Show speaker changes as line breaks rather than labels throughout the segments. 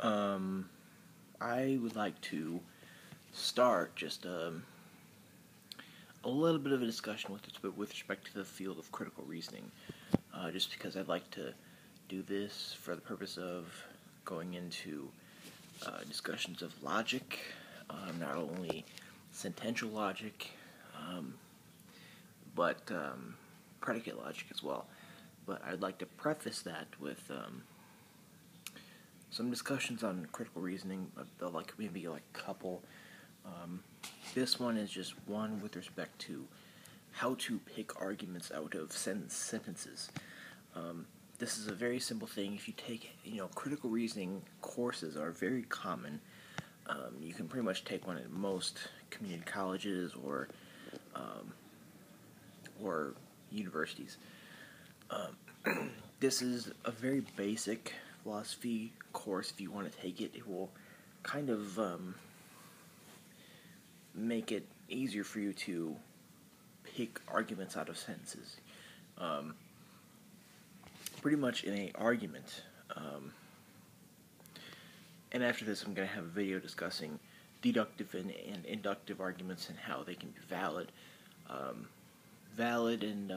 Um, I would like to start just a little bit of a discussion with respect to the field of critical reasoning, just because I'd like to do this for the purpose of going into discussions of logic, not only sentential logic, um, but predicate logic as well. But I'd like to preface that with some discussions on critical reasoning, like maybe like a couple. Um, this one is just one with respect to how to pick arguments out of sentences. This is a very simple thing. If you take, critical reasoning courses are very common. You can pretty much take one at most community colleges or universities. This is a very basic philosophy course. If you want to take it, it will kind of make it easier for you to pick arguments out of sentences. Pretty much in an argument. And after this, I'm going to have a video discussing deductive and inductive arguments and how they can be valid. Valid and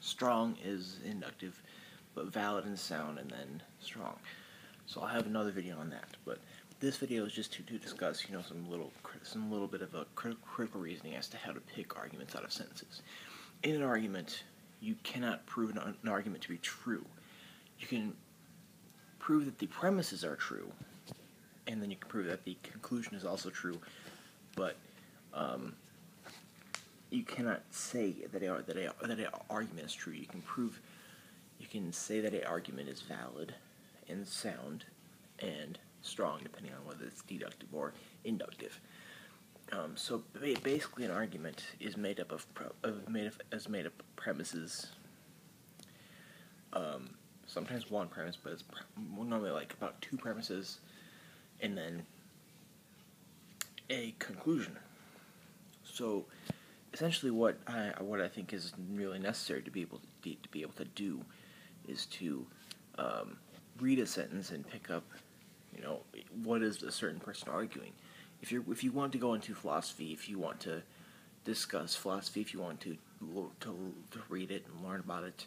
strong is inductive, but valid and sound and then strong. So I'll have another video on that. But this video is just to discuss, some little bit of a critical reasoning as to how to pick arguments out of sentences. In an argument, you cannot prove an argument to be true. You can prove that the premises are true, and then you can prove that the conclusion is also true, but you cannot say that an argument is true. You can say that an argument is valid and sound and strong, depending on whether it's deductive or inductive. So basically, an argument is made up of premises. Sometimes one premise, but it's normally like about two premises, and then a conclusion. So essentially, what I think is really necessary to be able to do is to read a sentence and pick up, what is a certain person arguing. If you want to go into philosophy, if you want to discuss philosophy, if you want to read it and learn about it,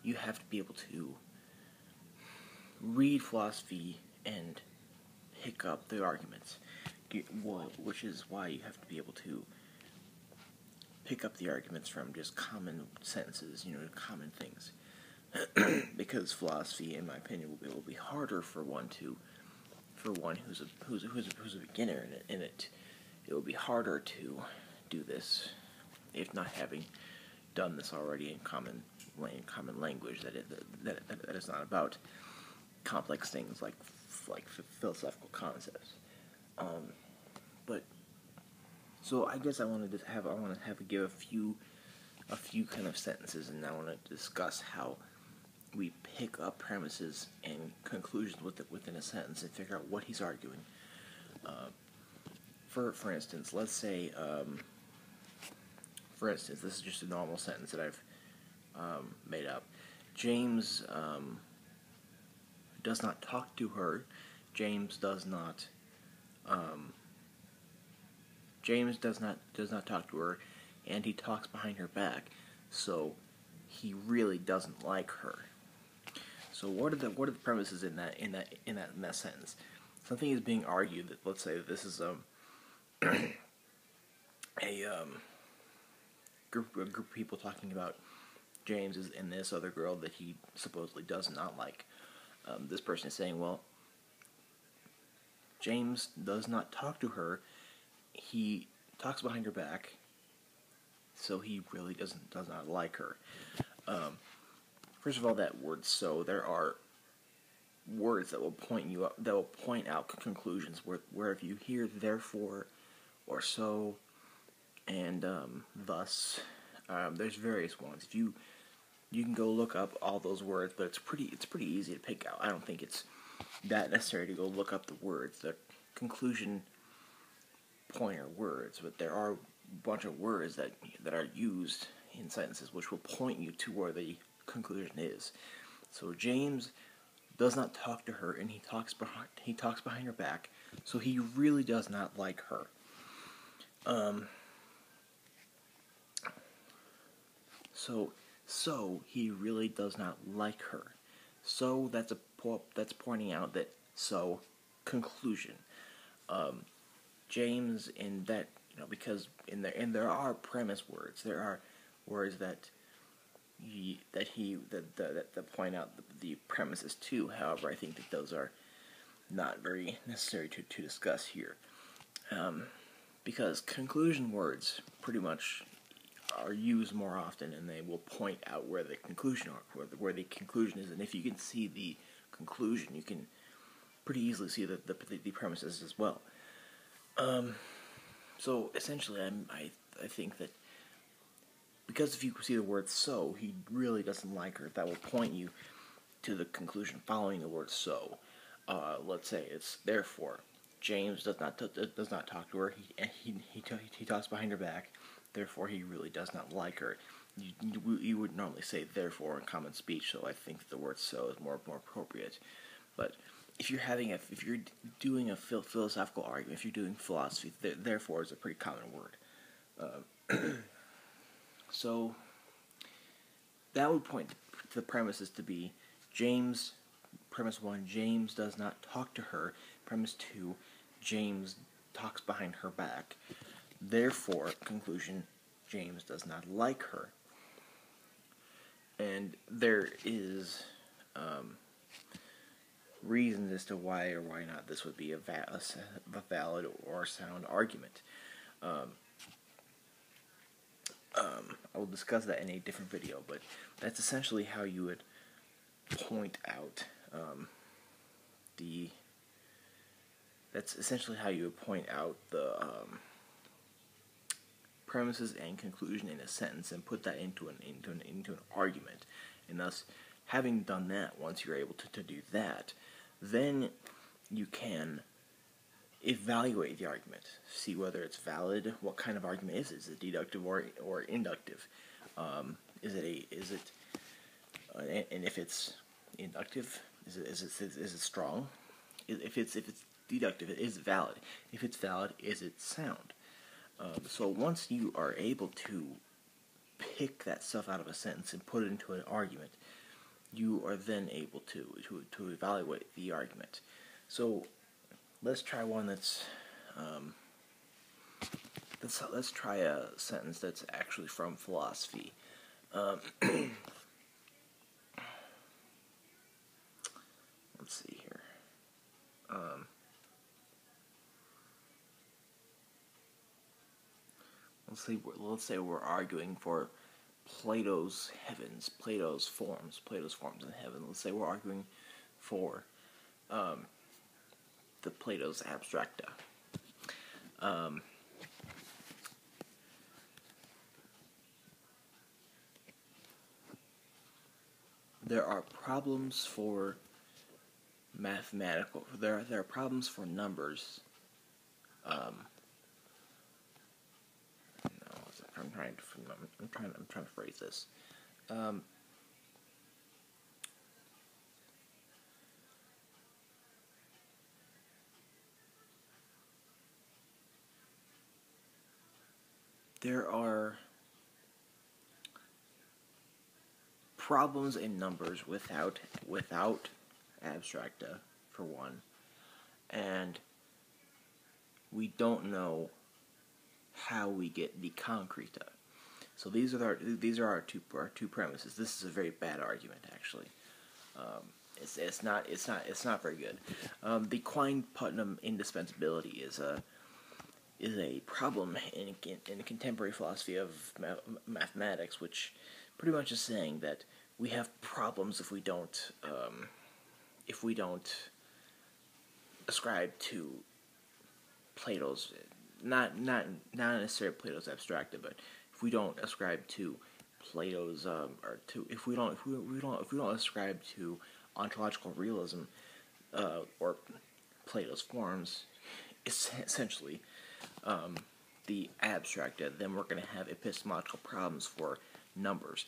you have to be able to read philosophy and pick up the arguments, which is why you have to be able to pick up the arguments from just common sentences, common things. Because philosophy, in my opinion, will be harder for one who's a beginner in it. It will be harder to do this if not having done this already in common language that is not about complex things like philosophical concepts. But so I guess I want to give a few kind of sentences, and I want to discuss how we pick up premises and conclusions within a sentence and figure out what he's arguing. For instance, let's say, this is just a normal sentence that I've made up. James does not talk to her. James does not talk to her, and he talks behind her back. So he really doesn't like her. So what are the premises in that sentence? Something is being argued that, let's say that this is a group of people talking about James and this other girl that he supposedly does not like. This person is saying, well, James does not talk to her. He talks behind her back, so he really does not like her. First of all, that word "so," there are words that will point out conclusions wherever you hear "therefore" or "so" and "thus." There's various ones. If you can go look up all those words, but it's pretty easy to pick out. I don't think it's that necessary to go look up the words. The conclusion pointer words, but there are a bunch of words that are used in sentences which will point you to where the conclusion is. So James does not talk to her, and he talks behind her back. So he really does not like her. So he really does not like her. So that's pointing out that conclusion. James in that, because there are premise words. There are words that point out the premises too. However, I think that those are not very necessary to discuss here, because conclusion words pretty much are used more often, and they will point out where the conclusion is. And if you can see the conclusion, you can pretty easily see the premises as well. So essentially, I think that because if you see the word "so," he really doesn't like her. That will point you to the conclusion following the word "so." Let's say it's therefore. James does not talk to her. He talks behind her back. Therefore, he really does not like her. You would normally say therefore in common speech, so I think the word "so" is more appropriate. But if you're doing a philosophical argument, if you're doing philosophy, therefore is a pretty common word. So that would point to the premises to be James. Premise 1: James does not talk to her. Premise 2: James talks behind her back. Therefore, conclusion: James does not like her. And there is reasons as to why or why not this would be a valid or sound argument. I will discuss that in a different video, but that's essentially how you would point out the premises and conclusion in a sentence and put that into an argument. And thus, having done that, once you're able to do that, then you can evaluate the argument, see whether it's valid. What kind of argument is it? Is it deductive or inductive? And if it's inductive, is it strong? If it's deductive, is it valid? If it's valid, is it sound? So once you are able to pick that stuff out of a sentence and put it into an argument, you are then able to evaluate the argument. So let's try one that's let's try a sentence that's actually from philosophy. Let's see here. Let's say we're arguing for Plato's heavens, Plato's forms in heaven. Let's say we're arguing for the Plato's abstracta. There are problems for mathematical. There are problems for numbers. I'm trying to phrase this. There are problems in numbers without abstracta, for one, and we don't know how we get the concreta. So these are our two premises. This is a very bad argument, actually. It's not very good. The Quine-Putnam indispensability is a problem in contemporary philosophy of mathematics, which pretty much is saying that we have problems if we don't ascribe to Plato's, not necessarily Plato's abstracta, but if we don't ascribe to Plato's if we don't ascribe to ontological realism or Plato's forms, essentially the abstracta, then we're going to have epistemological problems for numbers.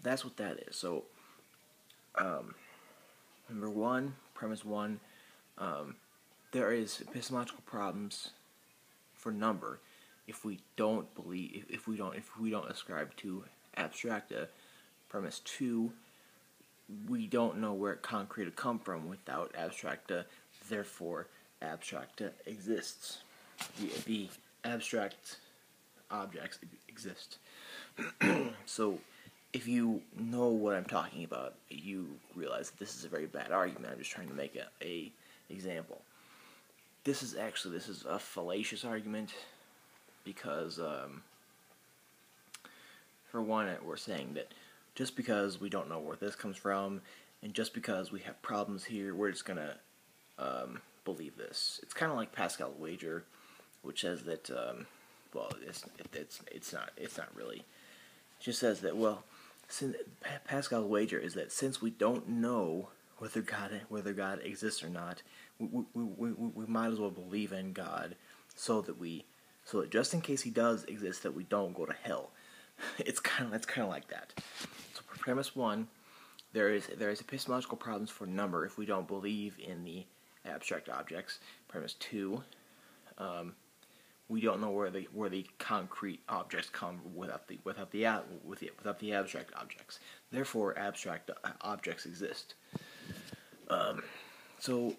That's what that is. So, number one, premise one, there is epistemological problems for number if we don't believe if we don't ascribe to abstracta. Premise two, we don't know where concrete come from without abstracta, therefore abstracta exists. The abstract objects exist. So if you know what I'm talking about, you realize that this is a very bad argument. I'm just trying to make a example. This is a fallacious argument because, for one, we're saying that just because we don't know where this comes from, and just because we have problems here, we're just gonna believe this. It's kind of like Pascal's wager, which says that well, it's not really. It just says that, well, Pascal's wager is that since we don't know whether God exists or not, we might as well believe in God so that just in case he does exist, that we don't go to hell. It's kind of like that. So for premise one, there is epistemological problems for number if we don't believe in the abstract objects. Premise two, we don't know where the concrete objects come without the abstract objects. Therefore, abstract objects exist. So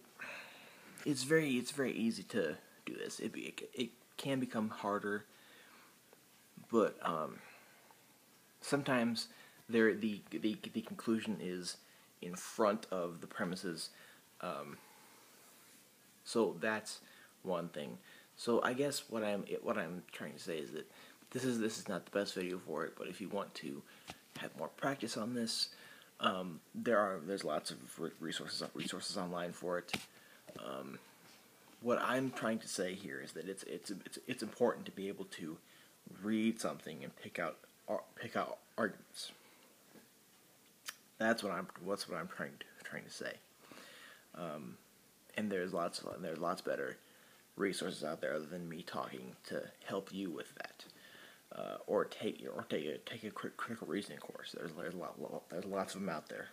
it's very easy to do this. It can become harder, but sometimes the conclusion is in front of the premises. So that's one thing. So I guess what I'm trying to say is that this is not the best video for it. But if you want to have more practice on this, there's lots of resources online for it. What I'm trying to say here is that it's important to be able to read something and pick out arguments. That's what I'm trying to say. And there's lots better resources out there other than me talking to help you with that. Or take a critical reasoning course. There's lots of them out there.